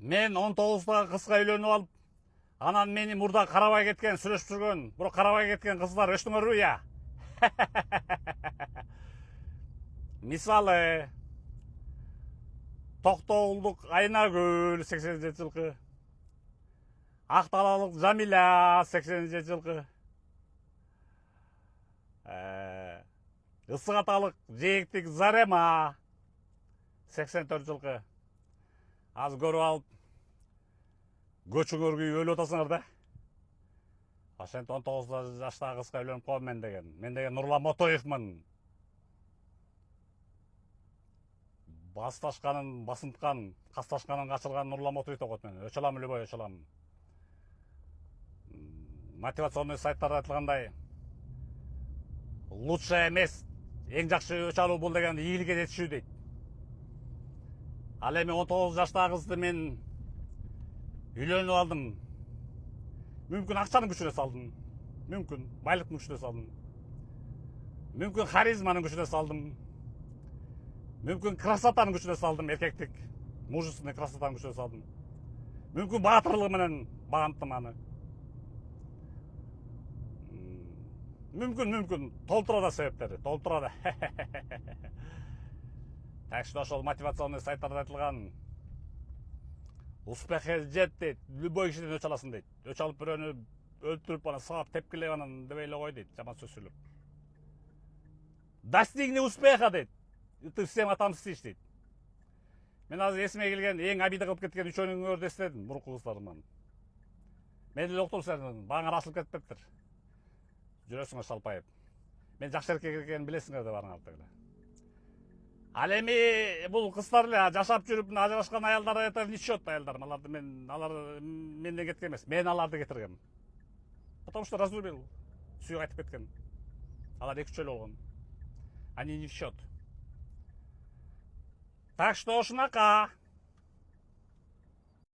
Мен 19-дагы кызга үйлөнүп алып, анан мени мурда карабай кеткен, сүйлөшүп жүргөн, бирок карабай кеткен кыздар өчтүңөрбү я? Мисалы, Токтогулдук Айнагүл 87 жылкы, Акталалык Жамиля 87 жылкы, Ысык Аталык Жээктик Зарема 84 жылкы. Аз көрүп алып, көчүңөр күйүп өлүп атасыңар да. Ошентип 19 жаштагы кызга үйлөнүп калам мен деген. Мен деген Нурлан Мотоевмун. Басташканын басынткан, касташканын качырган Нурлан Мотоев деп коет мен. Өчөлам любой өчөлам. Мотивационный сайттарда айтылгандай, лучше эмес, эң жакшы өч алуу бул деген ийгиликке жетишүү дейт. Ал эми 19 жаштагы кызды мен үйлөнүп алдым. Мүмкүн акчанын күчүнө салдым. Мүмкүн байлыктын күчүнө салдым. Мүмкүн харизманын күчүнө салдым. Мүмкүн красотанын күчүнө салдым, эркектик, мужественный красотанын күчүнө салдым. Мүмкүн баатырлыгы менен багантым аны. Мүмкүн толтура да себептери, толтура да. Так что ошол мотивационный сайттарда айтылган успехке жет дейт, любой кишиден өч аласың дейт. Өч алып бирөөнү өлтүрүп, анан сабап тепкилеп, анан дебей эле кой дейт, жаман сөз сүйлөп. Достигни успеха дейт. Ты всем отомстишь дейт. Мен азыр эсиме келген, эң обида кылып кеткен үчөөнүңөрдү эстедим, мурунку кыздарыман. Мен эле уктум, сен бааңар асылып кетиптир. Жүрөсүңөр шалпайып. Мен жакшы эркек экенин билесиңер деп барыңар деле. Ал эми бул кыздар эле жашап жүрүп, ажырашкан аялдар это не счет аялдар. Алар менден кеткен эмес. Мен аларды кетиргем. Потому что разлюбил. Сүйүп айтып кеткен. Алар 2-3 болгон. Они не в счет. Так что ушунака.